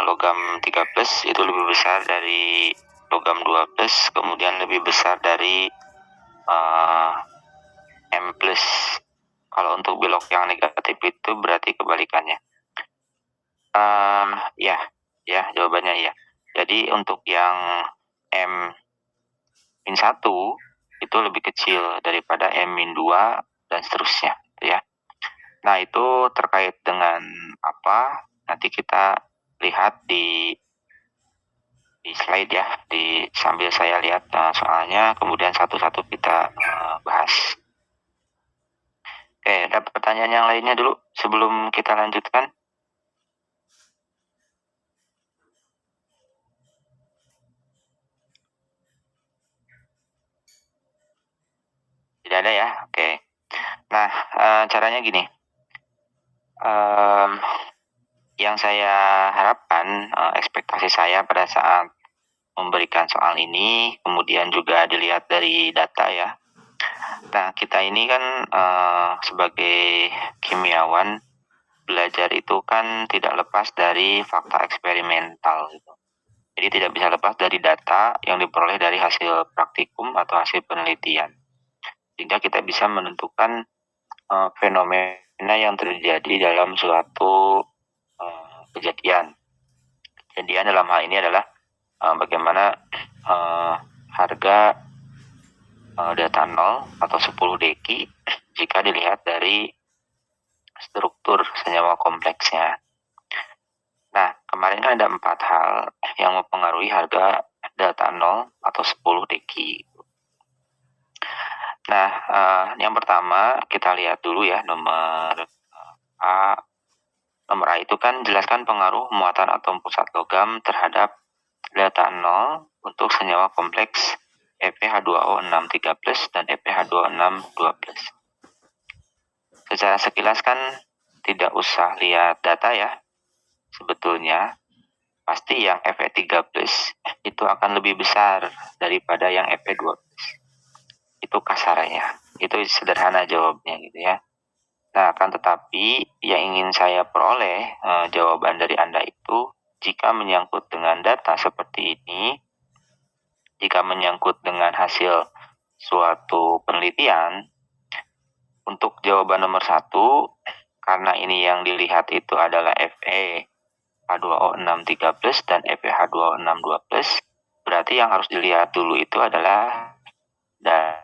logam 13 itu lebih besar dari logam 12, kemudian lebih besar dari M+. Kalau untuk belok yang negatif itu berarti kebalikannya. Ya, jawabannya ya. Jadi untuk yang M-1 itu lebih kecil daripada M-2 dan seterusnya, ya. Nah, itu terkait dengan apa? Nanti kita lihat di slide ya, sambil saya lihat soalnya, kemudian satu-satu kita bahas. Oke, ada pertanyaan yang lainnya dulu sebelum kita lanjutkan? Tidak ada ya? Oke. Nah, caranya gini. Yang saya harapkan, ekspektasi saya pada saat memberikan soal ini, kemudian juga dilihat dari data ya. Nah, kita ini kan sebagai kimiawan, belajar itu kan tidak lepas dari fakta eksperimental gitu. Jadi tidak bisa lepas dari data yang diperoleh dari hasil praktikum atau hasil penelitian. Sehingga kita bisa menentukan fenomena yang terjadi dalam suatu kejadian. Kejadian dalam hal ini adalah bagaimana harga data 0 atau 10 deki jika dilihat dari struktur senyawa kompleksnya. Nah, kemarin kan ada 4 hal yang mempengaruhi harga data 0 atau 10 deki. Nah, yang pertama kita lihat dulu ya, nomor A. Nomor A itu kan jelaskan pengaruh muatan atom pusat logam terhadap data 0 untuk senyawa kompleks FeH2O6 3+ dan FeH2O6 2+. Secara sekilas kan tidak usah lihat data ya. Sebetulnya pasti yang Fe3+ itu akan lebih besar daripada yang Fe2+. Itu kasarnya. Itu sederhana jawabnya gitu ya. Nah, akan tetapi yang ingin saya peroleh jawaban dari Anda itu, jika menyangkut dengan data seperti ini, jika menyangkut dengan hasil suatu penelitian, untuk jawaban nomor 1, karena ini yang dilihat itu adalah FeH2O6 3+ dan FeH2O6 2+, berarti yang harus dilihat dulu itu adalah data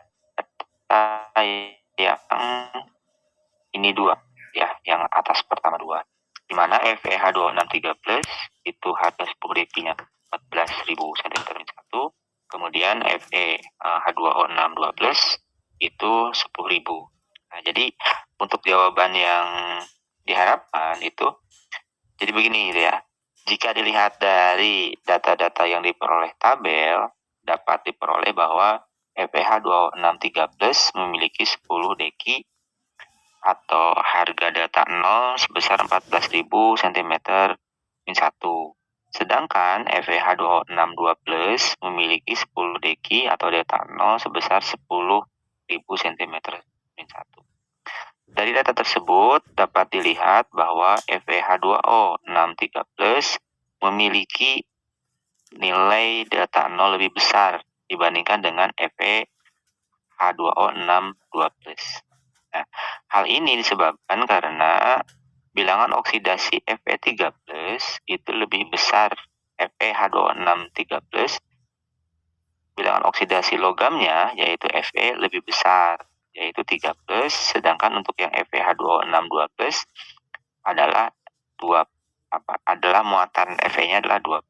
yang ini 2 ya, yang atas pertama 2, di mana FeH2O6 3+ itu harga 10 dekinya 14.000 cm1, kemudian FeH2O6 2+ itu 10.000. Nah, jadi untuk jawaban yang diharapkan itu jadi begini gitu ya. Jika dilihat dari data-data yang diperoleh tabel, dapat diperoleh bahwa FeH2O6 3+ memiliki 10 deki atau harga data 0 sebesar 14.000 cm-1. Sedangkan FeH2O6 2+ memiliki 10 deki atau data 0 sebesar 10.000 cm-1. Dari data tersebut dapat dilihat bahwa FeH2O6 3+ memiliki nilai data 0 lebih besar dibandingkan dengan FeH2O6 2+. Nah, hal ini disebabkan karena bilangan oksidasi Fe3+ itu lebih besar FeH2O6 3+, bilangan oksidasi logamnya yaitu Fe lebih besar yaitu 3+, sedangkan untuk yang FeH2O6 2+ adalah muatan Fe-nya adalah 2+.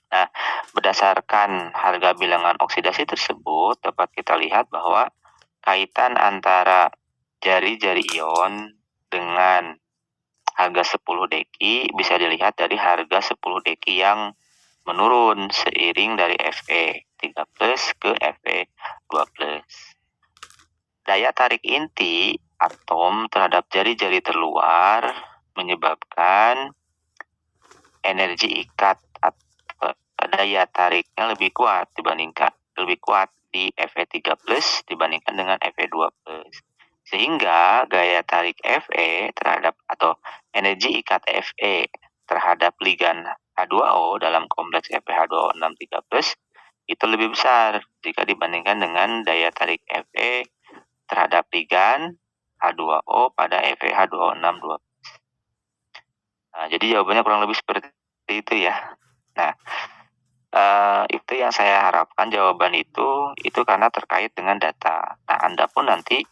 Nah, berdasarkan harga bilangan oksidasi tersebut dapat kita lihat bahwa kaitan antara jari-jari ion dengan harga 10 deki bisa dilihat dari harga 10 deki yang menurun seiring dari Fe3+ ke Fe2+. Daya tarik inti atom terhadap jari-jari terluar menyebabkan energi ikat atau daya tariknya lebih kuat di Fe3+ dibandingkan dengan Fe2+. Sehingga gaya tarik Fe terhadap atau energi ikat Fe terhadap ligan H2O dalam kompleks FeH2O6 3+ itu lebih besar jika dibandingkan dengan daya tarik Fe terhadap ligan H2O pada FeH2O6 2+. Nah, jadi jawabannya kurang lebih seperti itu ya. Nah, itu yang saya harapkan jawaban itu karena terkait dengan data. Nah, Anda pun nanti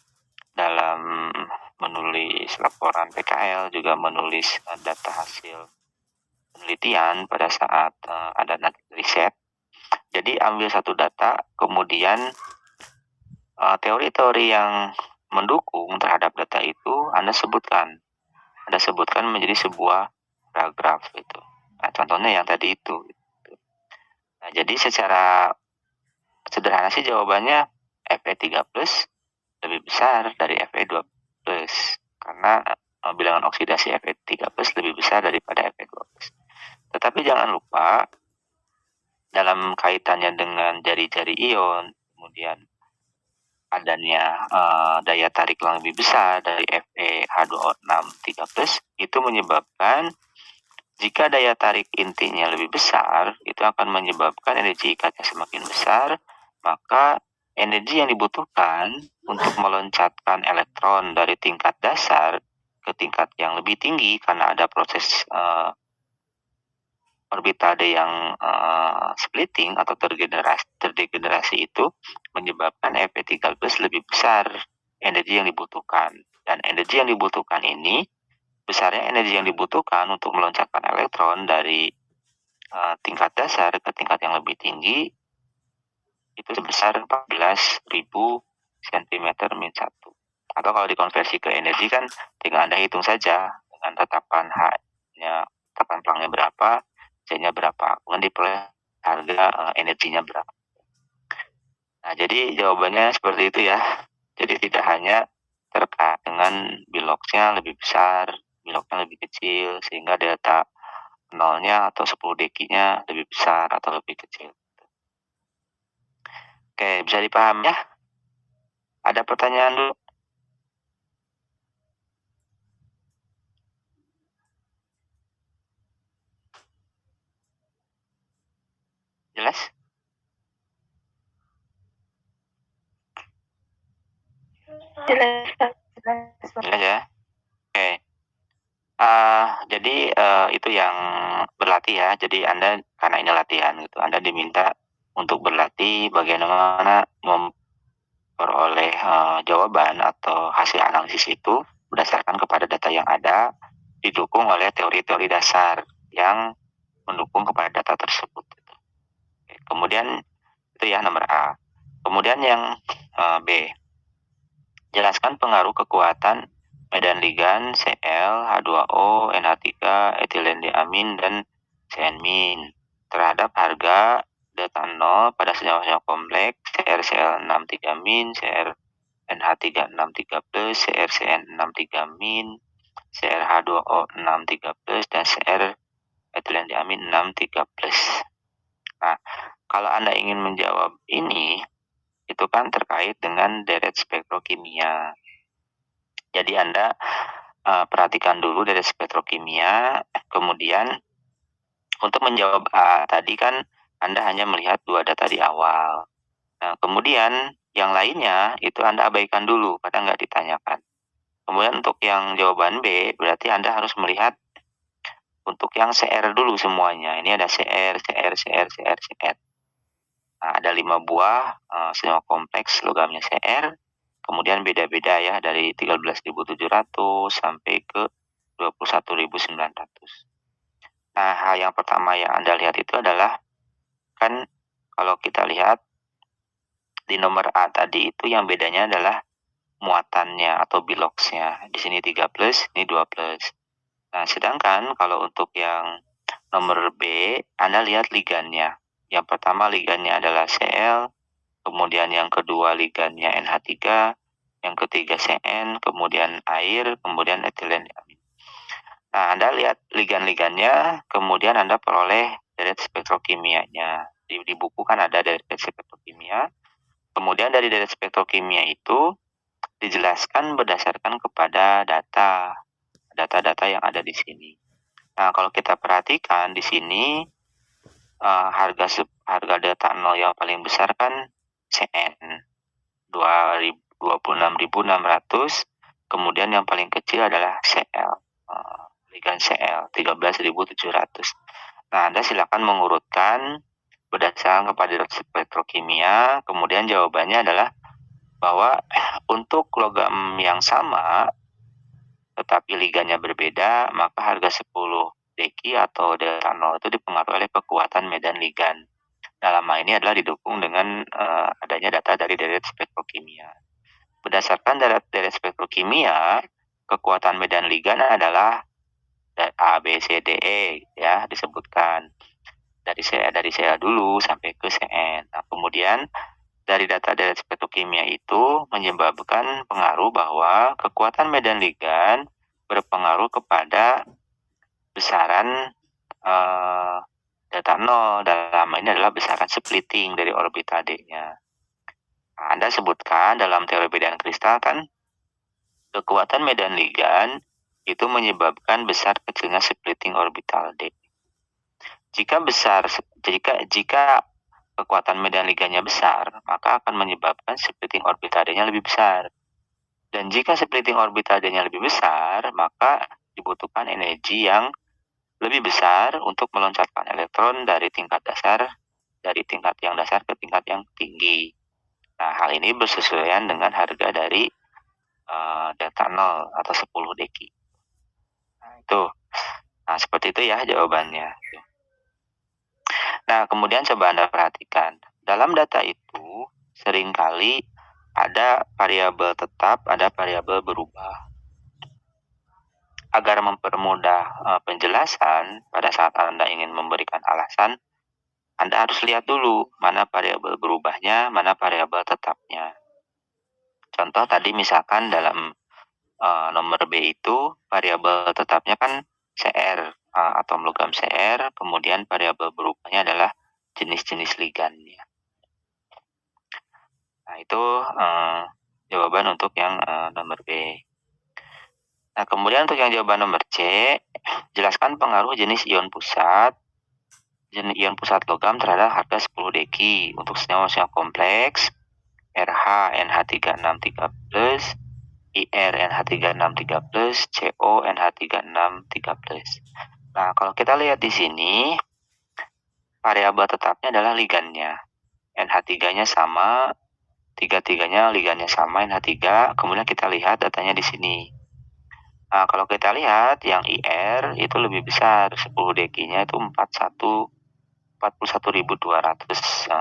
dalam menulis laporan PKL juga menulis data hasil penelitian pada saat ada nanti riset. Jadi ambil satu data, kemudian teori-teori yang mendukung terhadap data itu Anda sebutkan menjadi sebuah paragraf itu. Nah, contohnya yang tadi itu. Nah, jadi secara sederhana sih jawabannya Fe3+ lebih besar dari Fe2+ karena bilangan oksidasi Fe3+ lebih besar daripada Fe2+. Tetapi jangan lupa dalam kaitannya dengan jari-jari ion, kemudian adanya daya tarik yang lebih besar dari FeH2O6 3+, itu menyebabkan jika daya tarik intinya lebih besar, itu akan menyebabkan energi ikatnya semakin besar, maka energi yang dibutuhkan untuk meloncatkan elektron dari tingkat dasar ke tingkat yang lebih tinggi karena ada proses orbitade yang splitting atau terdegenerasi itu menyebabkan Fe3+ lebih besar energi yang dibutuhkan. Dan energi yang dibutuhkan ini, besarnya energi yang dibutuhkan untuk meloncatkan elektron dari tingkat dasar ke tingkat yang lebih tinggi itu sebesar 14.000 cm-1. Atau kalau dikonversi ke energi kan tinggal Anda hitung saja dengan tetapan H-nya, tetapan Plancknya berapa, C-nya berapa, kemudian diperoleh harga energinya berapa. Nah, jadi jawabannya seperti itu ya. Jadi tidak hanya terkait dengan biloxnya lebih besar, biloknya lebih kecil, sehingga delta nolnya atau 10 dekinya lebih besar atau lebih kecil. Oke, bisa dipahami ya? Ada pertanyaan dulu? Jelas? Jelas ya? Oke. Jadi itu yang berlatih ya. Jadi Anda karena ini latihan gitu, Anda diminta untuk berlatih bagaimana memperoleh jawaban atau hasil analisis itu berdasarkan kepada data yang ada, didukung oleh teori-teori dasar yang mendukung kepada data tersebut. Oke, kemudian itu ya nomor A. Kemudian yang B, jelaskan pengaruh kekuatan medan ligan Cl, H2O, NH3, etilen diamin, dan CN- terhadap harga delta nol pada senyawa-senyawa kompleks CrCl63-, CrNH363+, CrCN63-, CrH2O6 3+, dan Cr etilen diamin 6 3+. Nah, kalau Anda ingin menjawab ini, itu kan terkait dengan deret spektrokimia. Jadi Anda perhatikan dulu deret spektrokimia, kemudian untuk menjawab A tadi kan Anda hanya melihat dua data di awal. Nah, kemudian yang lainnya itu Anda abaikan dulu karena nggak ditanyakan. Kemudian untuk yang jawaban B, berarti Anda harus melihat untuk yang CR dulu semuanya. Ini ada CR. Nah, ada 5 buah senyawa kompleks logamnya CR. Kemudian beda-beda ya dari 13.700 sampai ke 21.900. Nah, hal yang pertama yang Anda lihat itu adalah kan kalau kita lihat di nomor A tadi itu yang bedanya adalah muatannya atau biloxnya. Di sini 3+, ini 2+. Nah, sedangkan kalau untuk yang nomor B, Anda lihat ligannya. Yang pertama ligannya adalah Cl, kemudian yang kedua ligannya NH3, yang ketiga Cn, kemudian air, kemudian etilen diamin. Nah, Anda lihat ligan-ligannya, kemudian Anda peroleh deret spektrokimianya. Di buku kan ada deret spektrokimia. Kemudian dari deret spektrokimia itu dijelaskan berdasarkan kepada data yang ada di sini. Nah, kalau kita perhatikan di sini harga delta nol yang paling besar kan CN 26.600, kemudian yang paling kecil adalah CL, ligan CL 13.700. Nah, Anda silakan mengurutkan berdasarkan kepada spektrokimia, kemudian jawabannya adalah bahwa untuk logam yang sama tetapi liganya berbeda, maka harga 10 deki atau delta nol itu dipengaruhi oleh kekuatan medan ligan. Dalam hal ini adalah didukung dengan adanya data dari deret spektrokimia. Berdasarkan deret spektrokimia, kekuatan medan ligan adalah A, B, C, D, E ya, disebutkan dari CA dulu sampai ke CN. Nah, kemudian dari data deret spektrokimia itu menyebabkan pengaruh bahwa kekuatan medan ligan berpengaruh kepada besaran delta nol, dalam ini adalah besaran splitting dari orbital D-nya. Nah, Anda sebutkan dalam teori bedaan kristal kan, kekuatan medan ligan itu menyebabkan besar kecilnya splitting orbital D. Jika kekuatan medan ligannya besar, maka akan menyebabkan splitting orbital D-nya lebih besar. Dan jika splitting orbital D-nya lebih besar, maka dibutuhkan energi yang lebih besar untuk meloncatkan elektron dari tingkat yang dasar ke tingkat yang tinggi. Nah, hal ini bersesuaian dengan harga dari delta nol atau 10 deki. Nah, itu. Nah, seperti itu ya jawabannya. Nah, kemudian coba Anda perhatikan. Dalam data itu, seringkali ada variabel tetap, ada variabel berubah. Agar mempermudah penjelasan, pada saat Anda ingin memberikan alasan, Anda harus lihat dulu mana variabel berubahnya, mana variabel tetapnya. Contoh tadi misalkan dalam nomor B itu, variabel tetapnya kan CR, atom logam CR, kemudian variabel berubahnya adalah jenis-jenis ligannya. Nah, itu jawaban untuk yang nomor B. Nah, kemudian untuk yang jawaban nomor C, jelaskan pengaruh jenis ion pusat logam terhadap harga 10 deki untuk senyawa-senyawa kompleks RH NH363+, IR NH363+, CO NH363+. Nah, kalau kita lihat di sini, variabel tetapnya adalah ligannya. NH3-nya sama, tiga-tiganya ligannya sama NH3, kemudian kita lihat datanya di sini. Nah, kalau kita lihat yang IR itu lebih besar, 10 dekinya itu 41.200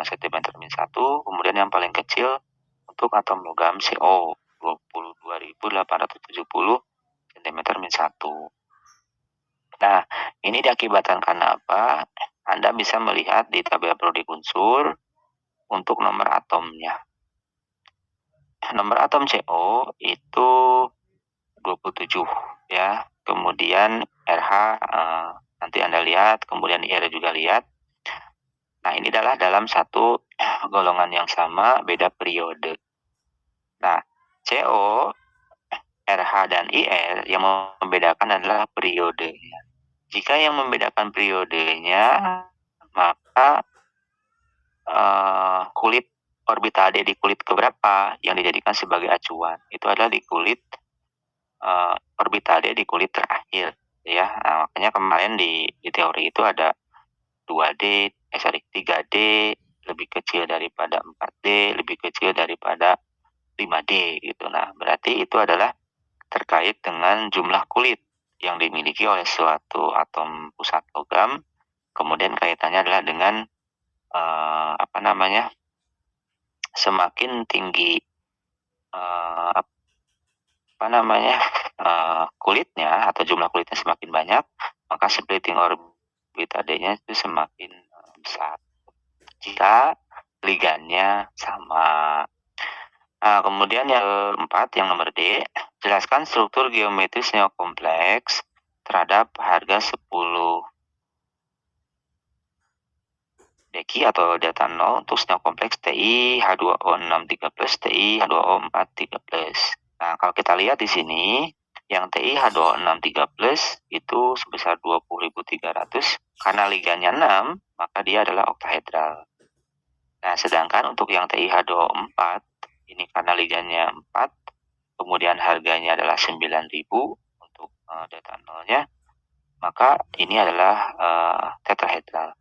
cm-1, kemudian yang paling kecil untuk atom logam CO 22.870 cm-1. Nah, ini diakibatkan karena apa? Anda bisa melihat di tabel periodik unsur untuk nomor atomnya. Nomor atom CO itu 27 ya. Kemudian RH nanti Anda lihat, kemudian IR juga lihat. Nah, ini adalah dalam satu golongan yang sama, beda periode. Nah, CO, RH, dan IR yang membedakan adalah periodenya. Jika yang membedakan periodenya, maka kulit orbital D di kulit keberapa yang dijadikan sebagai acuan? Itu adalah di kulit orbital D di kulit terakhir. Ya, nah, makanya kemarin di teori itu ada 3D lebih kecil daripada 4D, lebih kecil daripada 5D gitu. Nah, berarti itu adalah terkait dengan jumlah kulit yang dimiliki oleh suatu atom pusat logam. Kemudian kaitannya adalah dengan semakin tinggi kulitnya atau jumlah kulitnya semakin banyak, maka splitting orbital D-nya itu semakin besar jika ligannya sama. Nah, kemudian yang keempat, yang nomor D, jelaskan struktur geometris senyawa kompleks terhadap harga 10 deki atau delta nol untuk senyawa kompleks TI H2O63+, TI H2O43+. Nah, kalau kita lihat di sini, Yang TiH2O63 plus itu sebesar 20.300. Karena liganya 6, maka dia adalah oktahedral. Nah, sedangkan untuk yang TiH2O4, ini karena liganya 4, kemudian harganya adalah 9.000 untuk delta nolnya, maka ini adalah tetrahedral.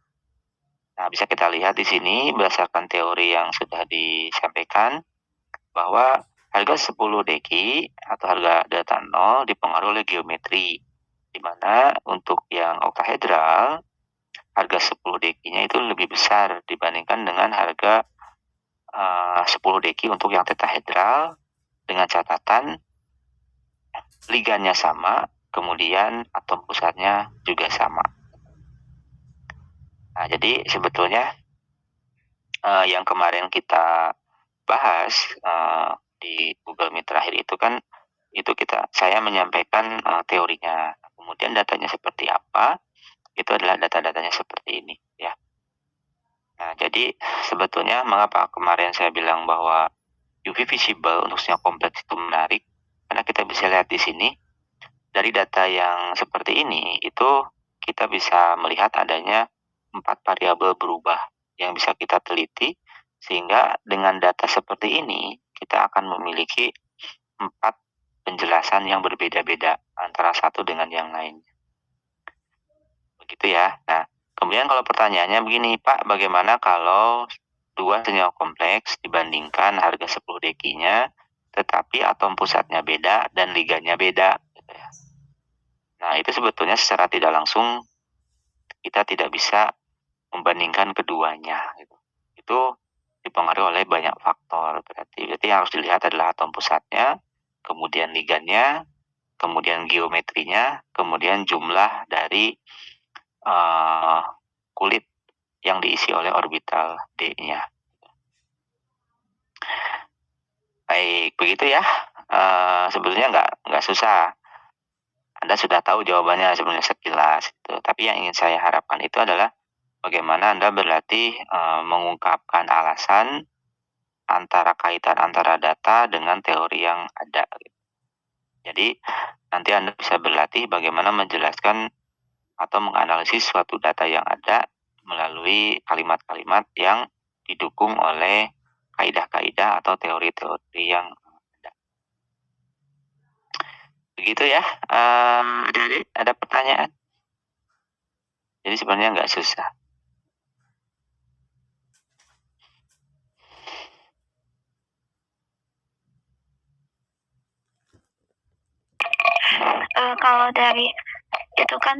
Nah, bisa kita lihat di sini berdasarkan teori yang sudah disampaikan bahwa harga 10 deki atau harga delta nol dipengaruhi oleh geometri, di mana untuk yang oktahedral harga 10 dekinya itu lebih besar dibandingkan dengan harga 10 deki untuk yang tetrahedral, dengan catatan liganya sama, kemudian atom pusatnya juga sama. Nah, jadi sebetulnya yang kemarin kita bahas di Google Meet terakhir itu kan saya menyampaikan teorinya, kemudian datanya seperti apa, itu adalah data-datanya seperti ini ya. Nah, jadi sebetulnya mengapa kemarin saya bilang bahwa UV visible untuk sinyal kompleks itu menarik, karena kita bisa lihat di sini dari data yang seperti ini itu kita bisa melihat adanya 4 variabel berubah yang bisa kita teliti, sehingga dengan data seperti ini kita akan memiliki 4 penjelasan yang berbeda-beda antara satu dengan yang lain. Begitu ya. Nah, kemudian kalau pertanyaannya begini, Pak, bagaimana kalau 2 senyawa kompleks dibandingkan harga 10 dekinya, tetapi atom pusatnya beda dan liganya beda? Gitu ya. Nah, itu sebetulnya secara tidak langsung kita tidak bisa membandingkan keduanya. Gitu. Itu dipengaruhi oleh banyak faktor. Berarti yang harus dilihat adalah atom pusatnya, kemudian liganya, kemudian geometrinya, kemudian jumlah dari kulit yang diisi oleh orbital D-nya. Baik, begitu ya. Sebetulnya nggak susah. Anda sudah tahu jawabannya sebenarnya sekilas. Gitu. Tapi yang ingin saya harapkan itu adalah bagaimana Anda berlatih mengungkapkan alasan kaitan antara data dengan teori yang ada. Gitu. Jadi nanti Anda bisa berlatih bagaimana menjelaskan atau menganalisis suatu data yang ada melalui kalimat-kalimat yang didukung oleh kaidah-kaidah atau teori-teori yang ada. Begitu ya, adik-adik, ada pertanyaan? Jadi sebenarnya nggak susah. Kalau dari itu kan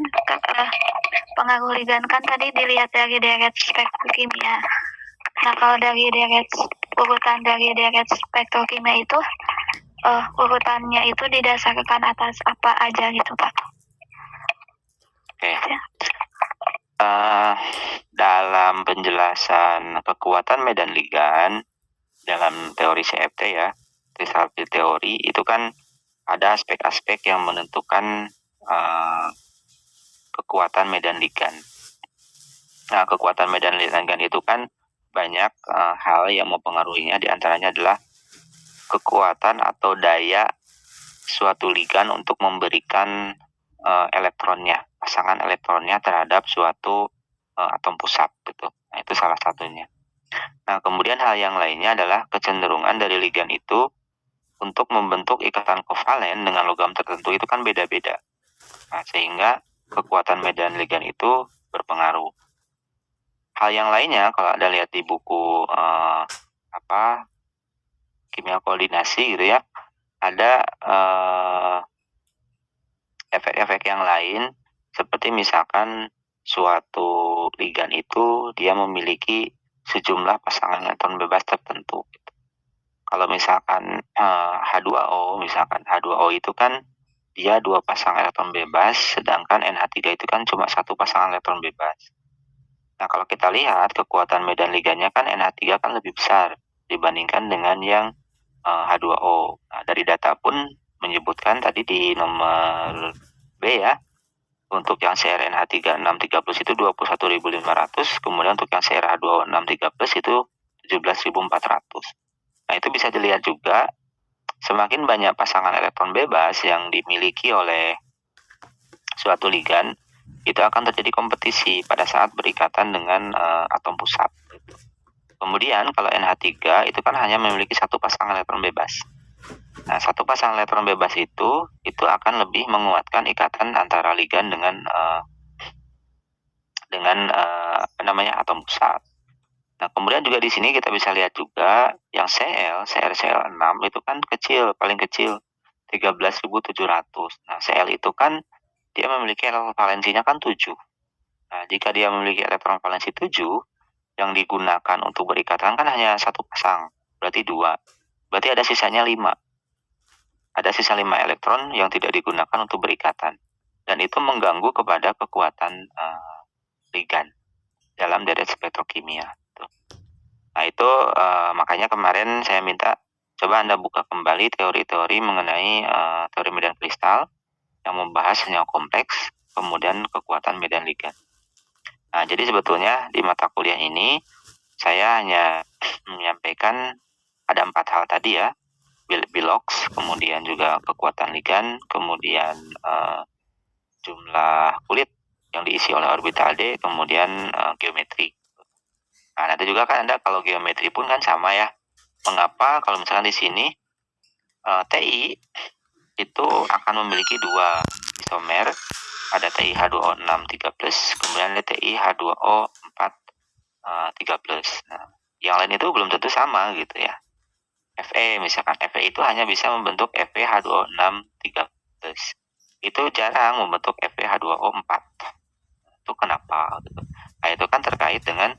pengaruh ligan kan tadi dilihat dari deret spektrokimia. Nah, kalau dari urutan dari deret spektrokimia itu urutannya itu didasarkan atas apa aja gitu, Pak? Oke. Dalam penjelasan kekuatan medan ligan dalam teori CFT ya, crystal field teori itu kan ada aspek-aspek yang menentukan kekuatan medan ligan. Nah, kekuatan medan ligan itu kan banyak hal yang mempengaruhinya, diantaranya adalah kekuatan atau daya suatu ligan untuk memberikan elektronnya, pasangan elektronnya terhadap suatu atom pusat gitu. Nah, itu salah satunya. Nah, kemudian hal yang lainnya adalah kecenderungan dari ligan itu untuk membentuk ikatan kovalen dengan logam tertentu itu kan beda-beda. Nah, sehingga kekuatan medan ligan itu berpengaruh. Hal yang lainnya kalau Anda lihat di buku kimia koordinasi gitu ya, ada efek-efek yang lain seperti misalkan suatu ligan itu dia memiliki sejumlah pasangan elektron bebas tertentu. Kalau misalkan H2O, H2O itu kan dia 2 pasang elektron bebas, sedangkan NH3 itu kan cuma 1 pasangan elektron bebas. Nah, kalau kita lihat kekuatan medan ligannya kan NH3 kan lebih besar dibandingkan dengan yang H2O. Nah, dari data pun menyebutkan tadi di nomor B ya, untuk yang CrNH363 plus itu 21.500, kemudian untuk yang CrH2O63 plus itu 17.400. Nah, itu bisa dilihat juga semakin banyak pasangan elektron bebas yang dimiliki oleh suatu ligan, itu akan terjadi kompetisi pada saat berikatan dengan atom pusat. Kemudian kalau NH3 itu kan hanya memiliki satu pasangan elektron bebas. Nah, satu pasangan elektron bebas itu akan lebih menguatkan ikatan antara ligan dengan atom pusat. Nah, kemudian juga di sini kita bisa lihat juga yang CrCl6 itu kan kecil, paling kecil 13.700. Nah, Cl itu kan dia memiliki elektron valensinya kan 7. Nah, jika dia memiliki elektron valensi 7, yang digunakan untuk berikatan kan hanya satu pasang, berarti 2. Berarti ada sisanya 5. Ada sisa 5 elektron yang tidak digunakan untuk berikatan. Dan itu mengganggu kepada kekuatan ligan dalam deret spektrokimia. Nah, itu makanya kemarin saya minta coba Anda buka kembali teori-teori mengenai teori medan kristal yang membahas senyawa kompleks, kemudian kekuatan medan ligan. Nah, jadi sebetulnya di mata kuliah ini saya hanya menyampaikan ada 4 hal tadi ya, bilox, kemudian juga kekuatan ligan, kemudian jumlah kulit yang diisi oleh orbital D, kemudian geometri. Nah, nanti juga kan Anda kalau geometri pun kan sama ya. Mengapa kalau misalkan di sini Ti itu akan memiliki 2 isomer, ada TiH2O6 3+, kemudian ada TiH2O4 3+. Nah, yang lain itu belum tentu sama gitu ya. Fe misalkan, Fe itu hanya bisa membentuk FeH2O6 3+. Itu jarang membentuk FeH2O4. Itu kenapa gitu. Nah, itu kan terkait dengan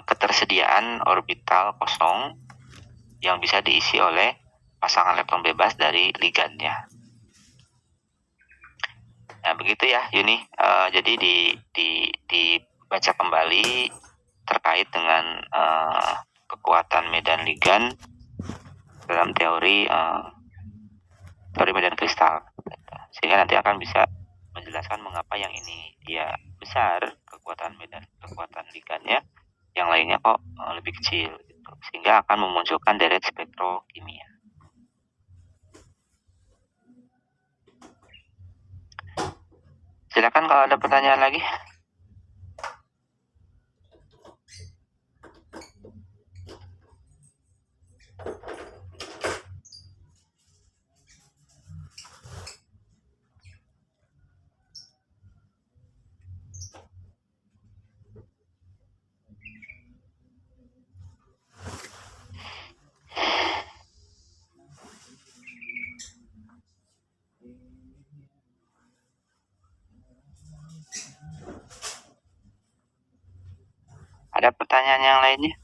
ketersediaan orbital kosong yang bisa diisi oleh pasangan elektron bebas dari ligannya. Nah, begitu ya Yuni. Jadi dibaca kembali terkait dengan kekuatan medan ligan dalam teori medan kristal, sehingga nanti akan bisa menjelaskan mengapa yang ini dia besar kekuatan ligannya, yang lainnya kok lebih kecil gitu. Sehingga akan memunculkan deret spektrokimia. Silakan kalau ada pertanyaan lagi. Ada pertanyaan yang lainnya?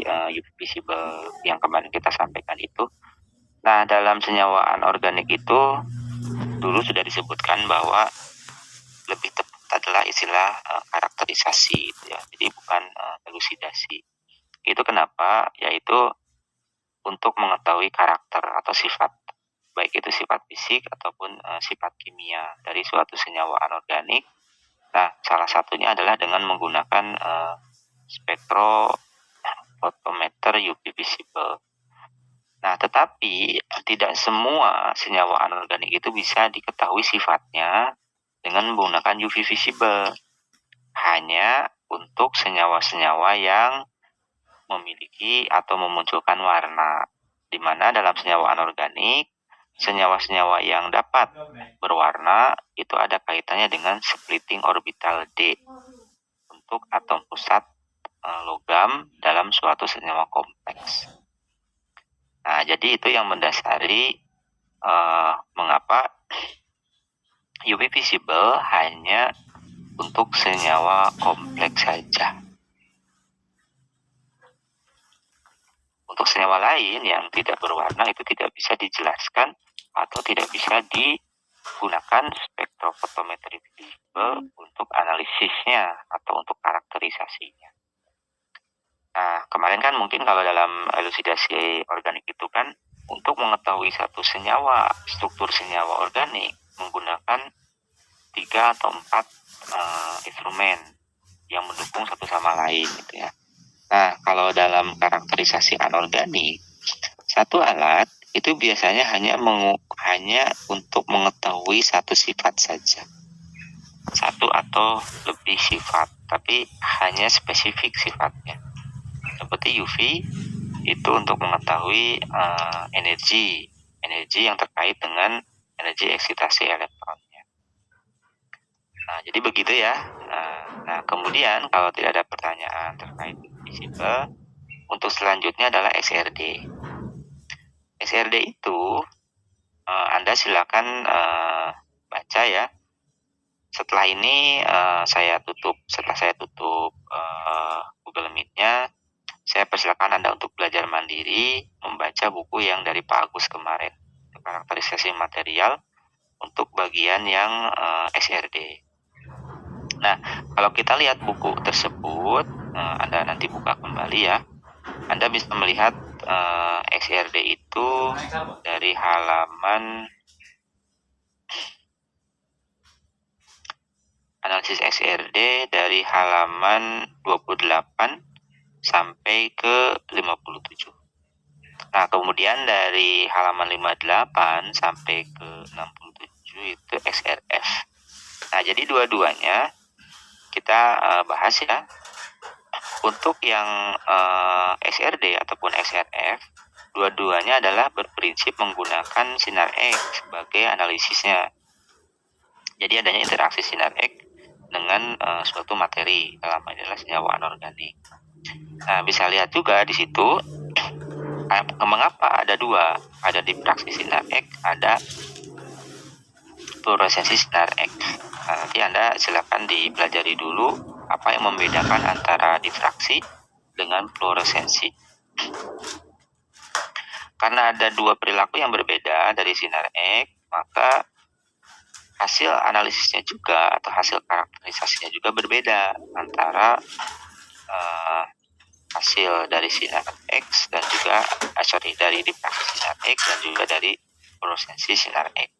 UV visible yang kemarin kita sampaikan itu. Nah, dalam senyawaan organik itu dulu sudah disebutkan bahwa lebih tepat adalah istilah karakterisasi gitu ya. Jadi bukan elusidasi. Itu kenapa? Yaitu untuk mengetahui karakter atau sifat, baik itu sifat fisik ataupun sifat kimia dari suatu senyawa anorganik. Nah, salah satunya adalah dengan menggunakan spektrofotometer UV visible. Nah, tetapi tidak semua senyawa anorganik itu bisa diketahui sifatnya dengan menggunakan UV visible. Hanya untuk senyawa-senyawa yang memiliki atau memunculkan warna, di mana dalam senyawa anorganik, senyawa-senyawa yang dapat berwarna itu ada kaitannya dengan splitting orbital D untuk atom pusat logam dalam suatu senyawa kompleks. Nah, jadi itu yang mendasari mengapa UV visible hanya untuk senyawa kompleks saja. Untuk senyawa lain yang tidak berwarna itu tidak bisa dijelaskan atau tidak bisa digunakan spektrofotometri visible untuk analisisnya atau untuk karakterisasinya. Nah, kemarin kan mungkin kalau dalam elusidasi organik itu kan untuk mengetahui satu senyawa, struktur senyawa organik menggunakan 3 atau 4 instrumen yang mendukung satu sama lain gitu ya. Nah, kalau dalam karakterisasi anorganik, satu alat itu biasanya hanya untuk mengetahui satu sifat saja. Satu atau lebih sifat, tapi hanya spesifik sifatnya. Seperti UV itu untuk mengetahui energi yang terkait dengan energi eksitasi elektronnya. Nah, jadi begitu ya. Nah, kemudian kalau tidak ada pertanyaan terkait visible, untuk selanjutnya adalah SRD. SRD itu Anda silakan baca ya. Setelah ini setelah saya tutup Google Meet-nya, saya persilakan Anda untuk belajar mandiri membaca buku yang dari Pak Agus kemarin, karakterisasi material untuk bagian yang SRD. Nah, kalau kita lihat buku tersebut, Anda nanti buka kembali ya, Anda bisa melihat SRD itu dari halaman analisis SRD dari halaman 28 sampai ke 57. Nah, kemudian dari halaman 58 sampai ke 67 itu XRF. Nah, jadi dua-duanya kita bahas ya. Untuk yang XRD ataupun XRF, dua-duanya adalah berprinsip menggunakan sinar X sebagai analisisnya. Jadi adanya interaksi sinar X dengan suatu materi, dalam hal ini adalah senyawa anorganik. Nah, bisa lihat juga di situ mengapa ada dua, ada diffraksi sinar X, ada fluoresensi sinar X. Nah, nanti Anda silakan dipelajari dulu apa yang membedakan antara diffraksi dengan fluoresensi. Karena ada dua perilaku yang berbeda dari sinar X, maka hasil analisisnya juga atau hasil karakterisasinya juga berbeda antara hasil dari sinar X dan juga dari diffraksi sinar X dan juga dari fluoresensi sinar X.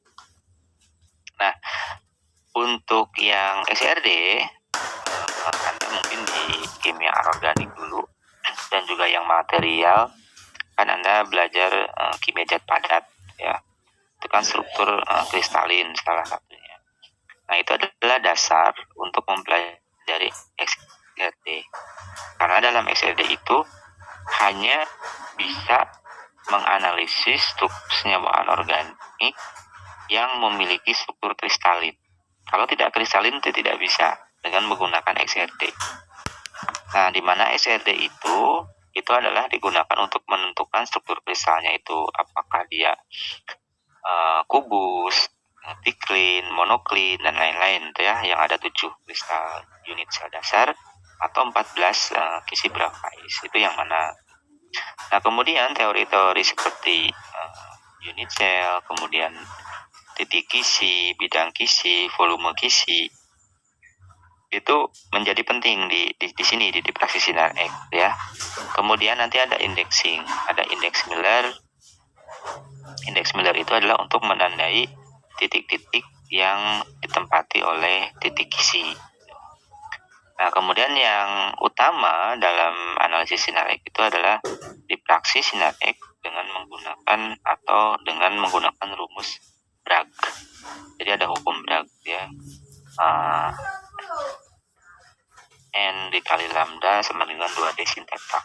Nah, untuk yang SRD, Anda mungkin di kimia anorganik dulu dan juga yang material kan Anda belajar kimia zat padat ya. Itu kan struktur kristalin salah satunya. Nah, itu adalah dasar untuk mempelajari XRD. Karena dalam XRD itu hanya bisa menganalisis struktur senyawa anorganik yang memiliki struktur kristalin. Kalau tidak kristalin itu tidak bisa dengan menggunakan XRD. Nah, di mana XRD itu adalah digunakan untuk menentukan struktur kristalnya itu apakah dia kubus, triklin, monoklin, dan lain-lain itu ya, yang ada 7 kristal unit sel dasar atau 14 kisi Bravais, itu yang mana. Nah, kemudian teori-teori seperti unit sel, kemudian titik kisi, bidang kisi, volume kisi, itu menjadi penting di sini di diffraksi sinar X ya. Kemudian nanti ada indexing, ada indeks Miller. Indeks Miller itu adalah untuk menandai titik-titik yang ditempati oleh titik kisi. Nah, kemudian yang utama dalam analisis sinar X itu adalah diffraksi sinar X dengan menggunakan rumus Bragg. Jadi ada hukum Bragg ya. N dikali lambda sama dengan 2D sin theta.